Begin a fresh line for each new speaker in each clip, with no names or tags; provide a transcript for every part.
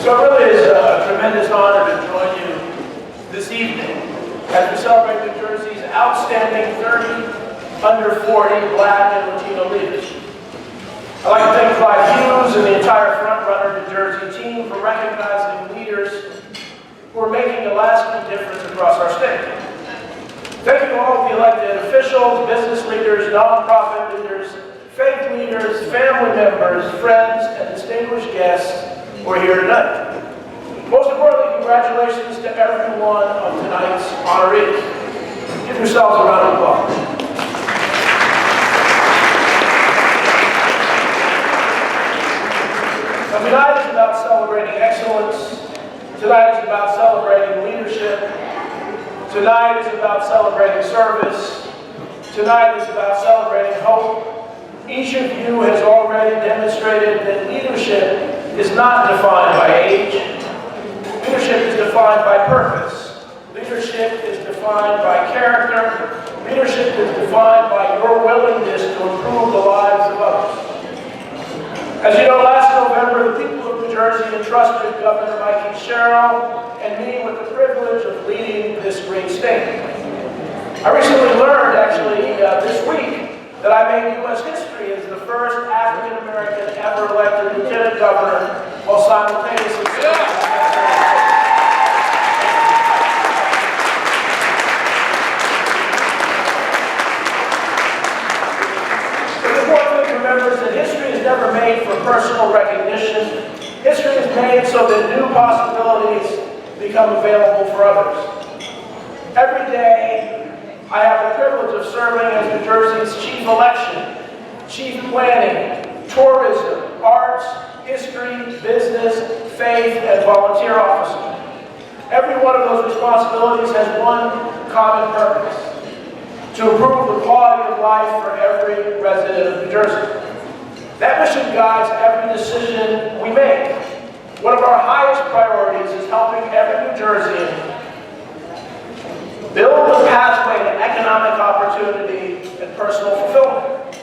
So it really is a tremendous honor to join you this evening as we celebrate New Jersey's outstanding 30 under 40 Black and Latino leaders. I'd like to thank Clyde Hughes and the entire Front Runner New Jersey team for recognizing leaders who are making a lasting difference across our state. Thank you to all of the elected officials, business leaders, nonprofit leaders, faith leaders, family members, friends, and distinguished guests who are here tonight. Most importantly, congratulations to everyone on tonight's honorees. Give yourselves a round of applause. Now, tonight is about celebrating excellence. Tonight is about celebrating leadership. Tonight is about celebrating service. Tonight is about celebrating hope. Each of you has already demonstrated that leadership is not defined by age. Leadership is defined by purpose. Leadership is defined by character. Leadership is defined by your willingness to improve the lives of others. As you know, last November, the people of New Jersey entrusted Governor Mike Sherrill and me with the privilege of leading this great state. I recently learned, actually, this week, that I made U.S. history as the first African-American ever elected lieutenant governor while simultaneously serving as It's important to remember that history is never made for personal recognition. History is made so that new possibilities become available for others. Every day, I have the privilege of serving as New Jersey's chief election, chief planning, tourism, arts, history, business, faith, and volunteer officer. Every one of those responsibilities has one common purpose: to improve the quality of life for every resident of New Jersey. That mission guides every decision we make. One of our highest priorities is helping every New Jerseyan build a pathway to economic opportunity and personal fulfillment.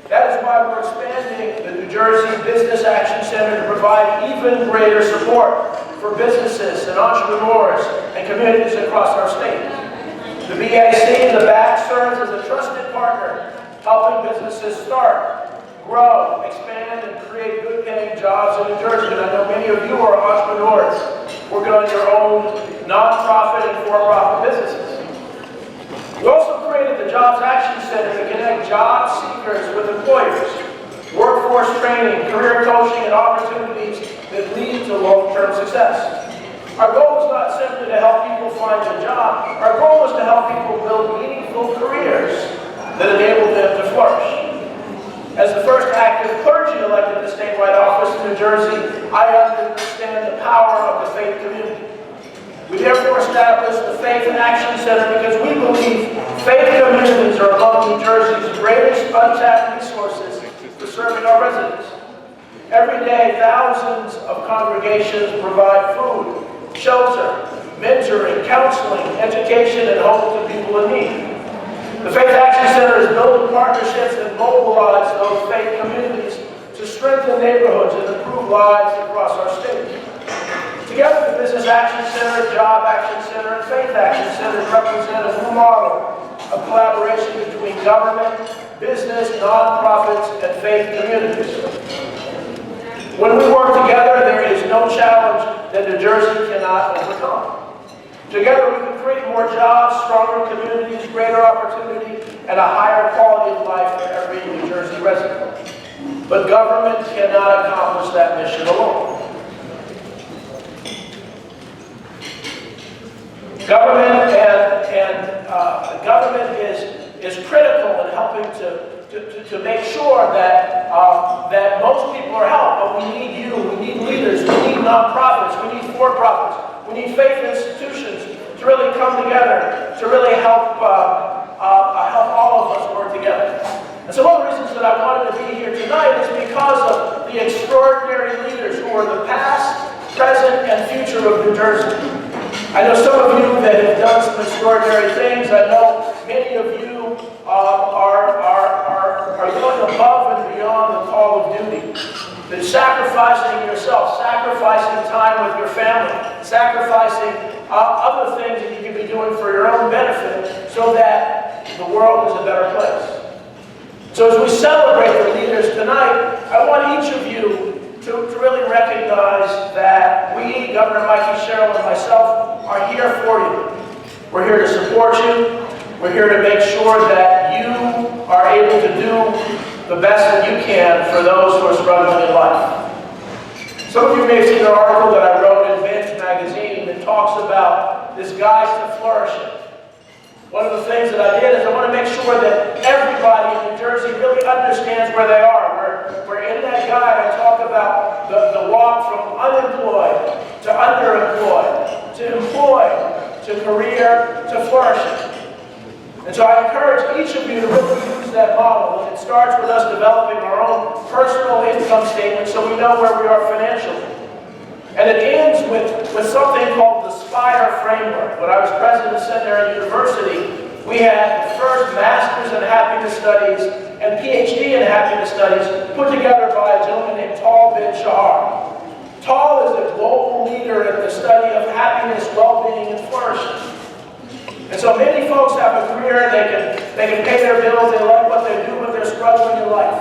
That is why we're expanding the New Jersey Business Action Center to provide even greater support for businesses and entrepreneurs and communities across our state. The BAC, the BAC, serves as a trusted partner, helping businesses start, grow, expand, and create good-paying jobs in New Jersey. And I know many of you are entrepreneurs working on your own nonprofit and for-profit businesses. We also created the Jobs Action Center to connect job seekers with employers, workforce training, career coaching, and opportunities that lead to long-term success. Our goal is not simply to help people find a job. Our goal is to help people build meaningful careers that enable them to flourish. As the first active clergy elected to statewide office in New Jersey, I understand the power of the faith community. We therefore established the Faith and Action Center because we believe faith communities are among New Jersey's greatest untapped resources for serving our residents. Every day, thousands of congregations provide food, shelter, mentoring, counseling, education, and hope to people in need. The Faith Action Center is building partnerships that mobilize those faith communities to strengthen neighborhoods and improve lives across our state. Together, the Business Action Center, Job Action Center, and Faith Action Center represent a new model of collaboration between government, business, nonprofits, and faith communities. When we work together, there is no challenge that New Jersey cannot overcome. Together, we can create more jobs, stronger communities, greater opportunity, and a higher quality of life for every New Jersey resident. But government cannot accomplish that mission alone. Government is critical in helping to make sure that that most people are helped. But we need you, we need leaders, we need nonprofits, we need for-profits, we need faith institutions to really come together to really help all of us work together. And so one of the reasons that I wanted to be here tonight is because of the extraordinary leaders who are the past, present, and future of New Jersey. I know some of you that have done some extraordinary things. I know many of you are going above and beyond the call of duty that sacrificing yourself, sacrificing time with your family, sacrificing other things that you can be doing for your own benefit so that the world is a better place. So as we celebrate the leaders tonight, I want each of you to really recognize that we, Governor Mikey Sherrill and myself, are here for you. We're here to support you. We're here to make sure that you are able to do the best that you can for those who are struggling in life. Some of you may have seen an article that I wrote in Bench magazine that talks about this Guide to Flourishing. One of the things that I did is I want to make sure that everybody in New Jersey really understands where they are. Where in that guide I talk about the walk from unemployed to underemployed to employed to career to flourishing. And so I encourage each of you to really use that model. And it starts with us developing our own personal income statement so we know where we are financially. And it ends with something called the SPIRE framework. When I was president of Centenary University, we had the first Master's in Happiness Studies and PhD in Happiness Studies put together by a gentleman named Tal bin Shahar. Tal is a global leader in the study of happiness, well-being, and flourishing. And so many folks have a career, they can pay their bills, they like what they do, but they're struggling in life.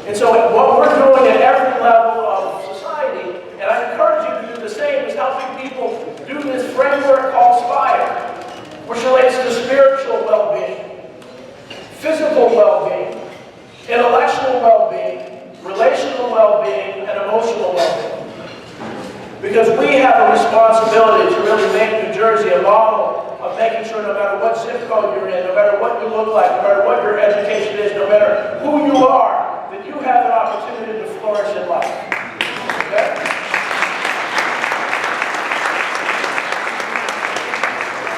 And so what we're doing at every level of society, and I encourage you to do the same, is helping people do this framework called SPIRE, which relates to spiritual well-being, physical well-being, intellectual well-being, relational well-being, and emotional well-being. Because we have a responsibility to really make New Jersey a model of making sure no matter what zip code you're in, no matter what you look like, no matter what your education is, no matter who you are, that you have an opportunity to flourish in life. Okay?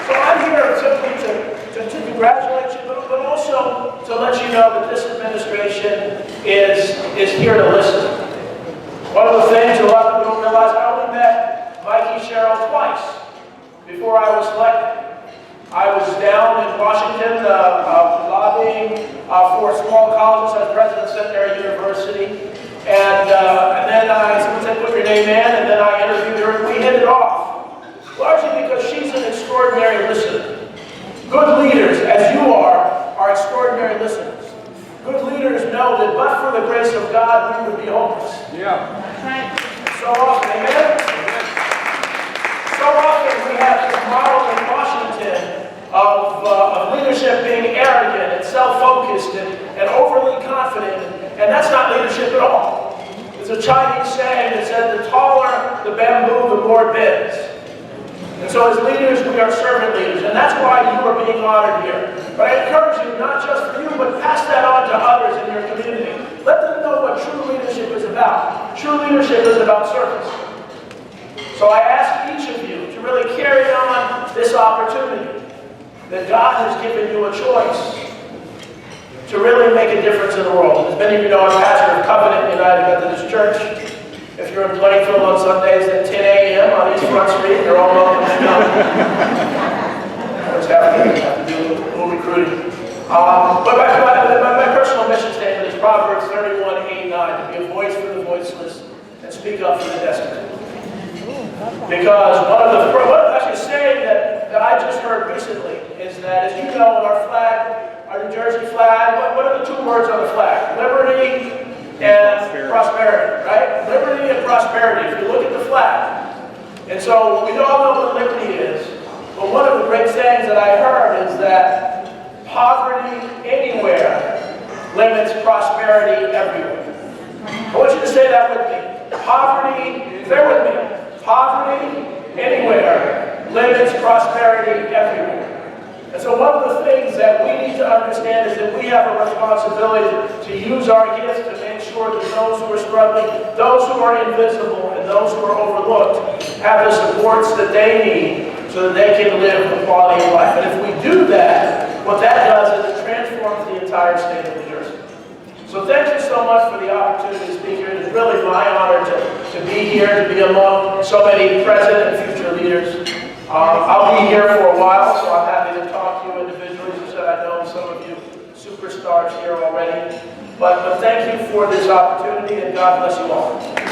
So I'm here simply to congratulate you, but also to let you know that this administration is here to listen. One of the things a lot of people don't realize, I only met Mikey Sherrill twice before I was elected. I was down in Washington lobbying for small colleges. I was president of Centenary University. And then someone said, put your name in, and then I interviewed her, and we hit it off. Largely because she's an extraordinary listener. Good leaders, as you are extraordinary listeners. Good leaders know that but for the grace of God, we would be homeless. Yeah. So often, amen? So often we have this model in Washington of leadership being arrogant and self-focused and overly confident, and that's not leadership at all. There's a Chinese saying that says, the taller the bamboo, the more it bends. And so as leaders, we are servant leaders, and that's why you are being honored here. But I encourage you, not just for you, but pass that on to others in your community. Let them know what true leadership is about. True leadership is about service. So I ask each of you to really carry on this opportunity that God has given you a choice to really make a difference in the world. As many of you know, I'm pastor of Covenant United Methodist Church. If you're in Plainfield on Sundays at 10 a.m. on East Front Street, you're all welcome to come. What's happening? I have to do a little recruiting. But my personal mission statement is Proverbs 31:8-9, to be a voice for the voiceless and speak up for the destitute. Because actually a saying that I just heard recently is that, as you know, our flag, our New Jersey flag, what are the two words on the flag? Liberty and prosperity, right? Liberty and prosperity, if you look at the flag. And so we all know what liberty is, but one of the great sayings that I heard is that poverty anywhere limits prosperity everywhere. I want you to say that with me. Poverty, bear with me. Poverty anywhere limits prosperity everywhere. And so one of the things that we need to understand is that we have a responsibility to use our gifts to make sure that those who are struggling, those who are invisible, and those who are overlooked have the supports that they need so that they can live a quality of life. And if we do that, what that does is it transforms the entire state of New Jersey. So thank you so much for the opportunity to speak here. It is really my honor to be here, to be among so many present and future leaders. I'll be here for a while, so I'm happy to talk to you individually. As I said, I know some of you superstars here already. But thank you for this opportunity, and God bless you all.